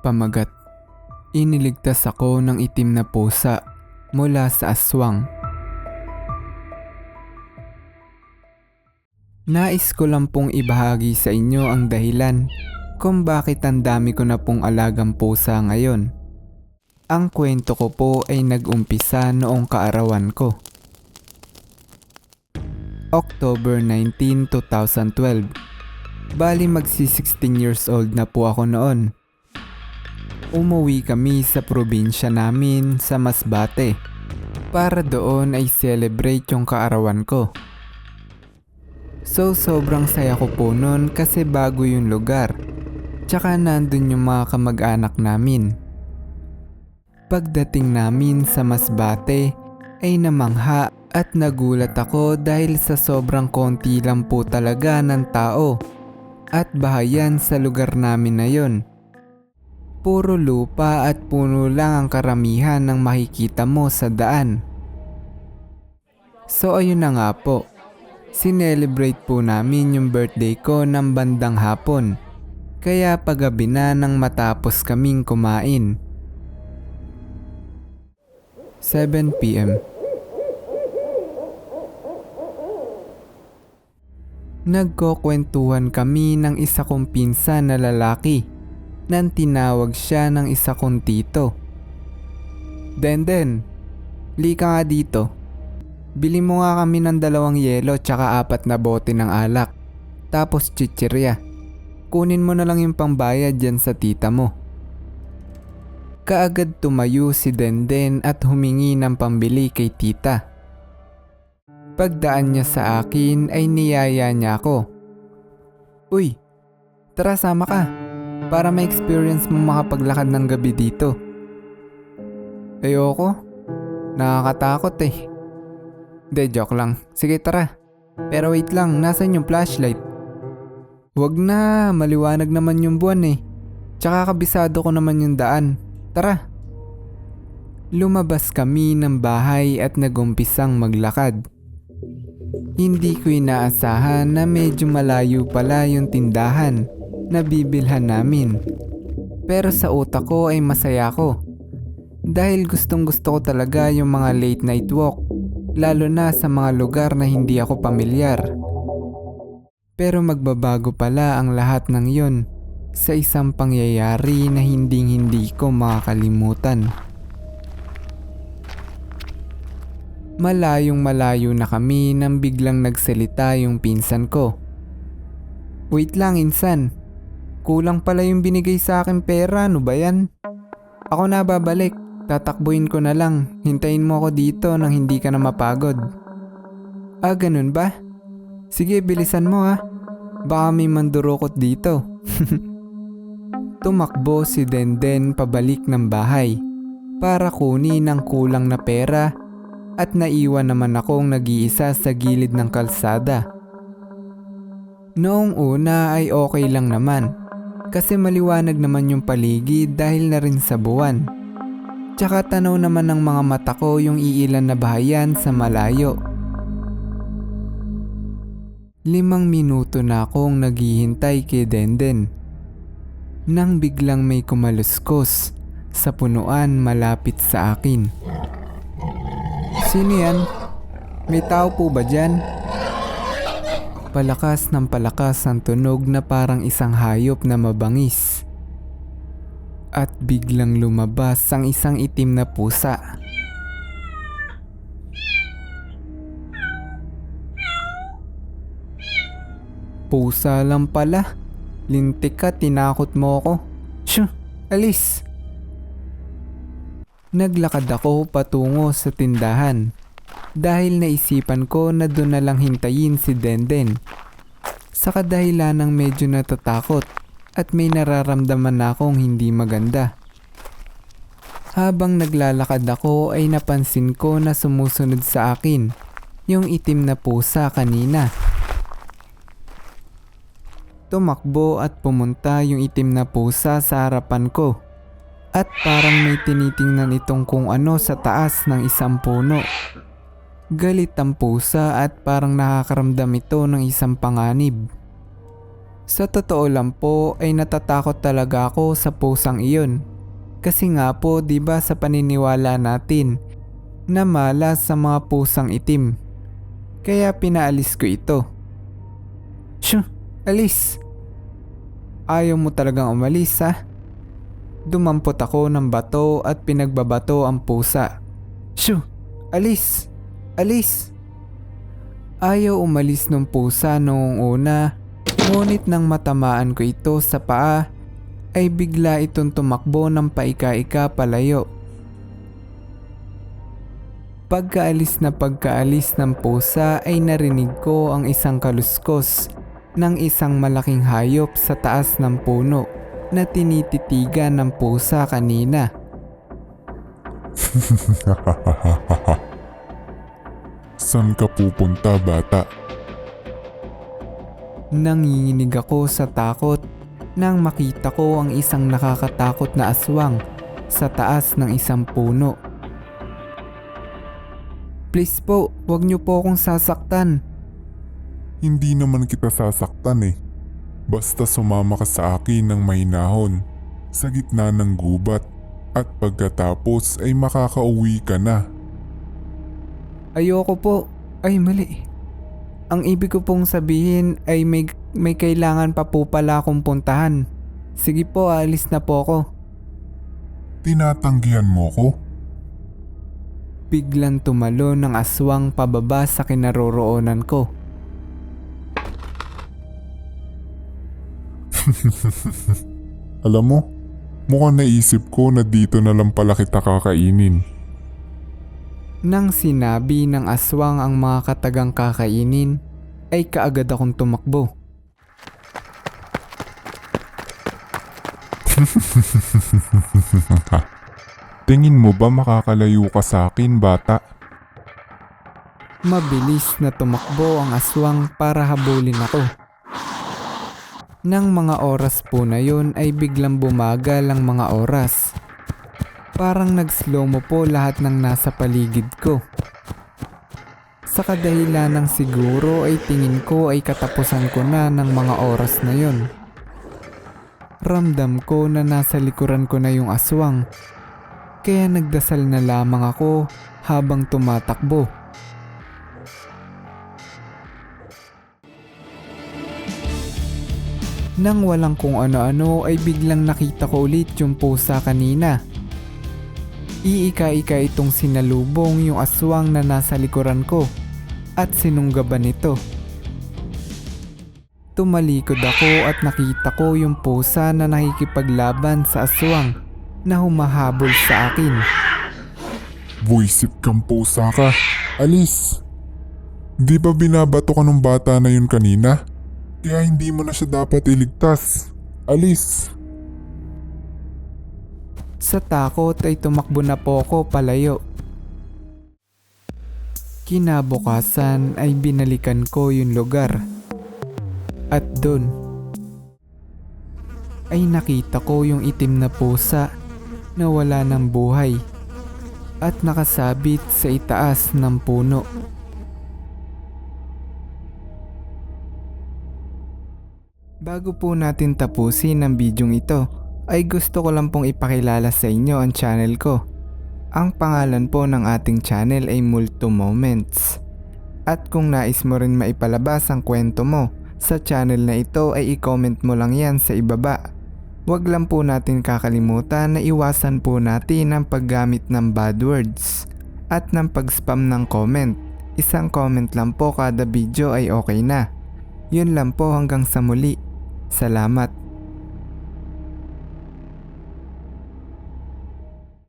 Pamagat. Iniligtas ako ng itim na pusa mula sa aswang. Nais ko lang pong ibahagi sa inyo ang dahilan kung bakit ang dami ko na pong alagang pusa ngayon. Ang kwento ko po ay nag-umpisa noong kaarawan ko. October 19, 2012. Bali magsi-16 years old na po ako noon. Umuwi kami sa probinsya namin sa Masbate para doon ay celebrate yung kaarawan ko. So sobrang saya ko po noon kasi bago yung lugar. Tsaka nandun yung mga kamag-anak namin. Pagdating namin sa Masbate ay namangha at nagulat ako dahil sa sobrang konti lang po talaga ng tao at bahayan sa lugar namin na yon. Puro lupa at puno lang ang karamihan ng makikita mo sa daan. So ayun na nga po. Sinelebrate po namin yung birthday ko ng bandang hapon. Kaya paggabi na nang matapos kaming kumain. 7 p.m. Nagkukwentuhan kami ng isa kong pinsan na lalaki nang tinawag siya ng isa kong tito. Denden, lika nga dito. Bili mo nga kami ng 2 yelo tsaka 4 na bote ng alak. Tapos chichirya. Kunin mo na lang yung pangbayad dyan sa tita mo. Kaagad tumayo si Denden at humingi ng pambili kay tita. Pagdaan niya sa akin ay niyaya niya ako. Uy, tara sama ka para ma-experience mo makapaglakad ng gabi dito. Ayoko, nakakatakot eh. De, joke lang. Sige tara. Pero wait lang, nasan yung flashlight? Wag na, maliwanag naman yung buwan eh. Tsaka kabisado ko naman yung daan. Tara. Lumabas kami ng bahay at nagumpisang maglakad. Hindi ko inaasahan na medyo malayo pala yung tindahan na bibilhan namin. Pero sa utak ko ay masaya ko. Dahil gustong gusto ko talaga yung mga late night walk. Lalo na sa mga lugar na hindi ako pamilyar. Pero magbabago pala ang lahat ng yon sa isang pangyayari na hindi ko makakalimutan. Malayong malayo na kami nang biglang nagsalita yung pinsan ko. Wait lang insan, kulang pala yung binigay sa akin pera, ano ba yan? Ako na babalik. Tatakbuhin ko na lang, hintayin mo ako dito nang hindi ka na mapagod. Ah, ganun ba? Sige, bilisan mo ha. Baka may mandurukot dito. Tumakbo si Denden pabalik ng bahay para kunin ang kulang na pera at naiwan naman akong nag-iisa sa gilid ng kalsada. Noong una ay okay lang naman kasi maliwanag naman yung paligid dahil na rin sa buwan. Tsaka tanaw naman ng mga mata ko yung iilan na bahayan sa malayo. 5 minuto na akong naghihintay kay Denden. Nang biglang may kumaluskos sa punuan malapit sa akin. Sino yan? May tao po ba dyan? Palakas ng palakas ang tunog na parang isang hayop na mabangis. At biglang lumabas ang isang itim na pusa. Pusa lang pala. Lintik ka, tinakot mo ako. Shoo, alis. Naglakad ako patungo sa tindahan dahil naisipan ko na doon na lang hintayin si Denden. Sa kadahilan ng medyo natatakot at may nararamdaman na akong hindi maganda. Habang naglalakad ako ay napansin ko na sumusunod sa akin yung itim na pusa kanina. Tumakbo at pumunta yung itim na pusa sa harapan ko at parang may tinitingnan itong kung ano sa taas ng isang puno. Galit ang pusa at parang nakakaramdam ito ng isang panganib. Sa totoo lang po ay natatakot talaga ako sa pusang iyon. Kasi nga po 'di ba sa paniniwala natin na malas sa mga pusang itim. Kaya pinaalis ko ito. Shoo! Alis! Ayaw mo talagang umalis ha? Dumampot ako ng bato at pinagbabato ang pusa. Shoo! Alis! Alis! Ayaw umalis ng pusa noong una, ngunit nang matamaan ko ito sa paa, ay bigla itong tumakbo ng paika-ika palayo. Pagkaalis ng pusa ay narinig ko ang isang kaluskos ng isang malaking hayop sa taas ng puno na tinititigan ng pusa kanina. Saan ka pupunta, bata? Nanginginig ako sa takot nang makita ko ang isang nakakatakot na aswang sa taas ng isang puno. Please po, wag niyo po akong sasaktan. Hindi naman kita sasaktan eh. Basta sumama ka sa akin ng mahinahon sa gitna ng gubat at pagkatapos ay makakauwi ka na. Ayoko po. Ay mali. Ang ibig ko pong sabihin ay may kailangan pa po pala akong puntahan. Sige po, aalis na po ako. Tinatanggihan mo ko? Biglang tumalo ng aswang pababa sa kinaroroonan ko. Alam mo, mukhang naisip ko na dito na lang pala kita kakainin. Nang sinabi ng aswang ang mga katagang kakainin, ay kaagad akong tumakbo. Tingin mo ba makakalayo ka sa akin, bata? Mabilis na tumakbo ang aswang para habulin ako. Nang mga oras po na yun ay biglang bumagal ang mga oras. Parang nag-slow mo po lahat ng nasa paligid ko. Sa kadahilan ng siguro ay tingin ko ay katapusan ko na ng mga oras na yun. Ramdam ko na nasa likuran ko na yung aswang. Kaya nagdasal na lamang ako habang tumatakbo. Nang walang kung ano-ano ay biglang nakita ko ulit yung pusa kanina. Iika-ika itong sinalubong yung aswang na nasa likuran ko at sinunggaban ito. Tumalikod ako at nakita ko yung pusa na nakikipaglaban sa aswang na humahabol sa akin. Buisit kang pusa ka. Alis! Di ba binabato ka ng bata na yun kanina? Kaya hindi mo na siya dapat iligtas. Alis! Sa takot ay tumakbo na po ako palayo. Kinabukasan ay binalikan ko yung lugar. At dun ay nakita ko yung itim na pusa na wala ng buhay at nakasabit sa itaas ng puno. Bago po natin tapusin ang bidyong ito, ay gusto ko lang pong ipakilala sa inyo ang channel ko. Ang pangalan po ng ating channel ay Multo Moments. At kung nais mo rin maipalabas ang kwento mo sa channel na ito ay i-comment mo lang yan sa ibaba. Huwag lang po natin kakalimutan na iwasan po natin ang paggamit ng bad words at ng pag-spam ng comment. Isang comment lang po kada video ay okay na. Yun lang po, hanggang sa muli. Salamat.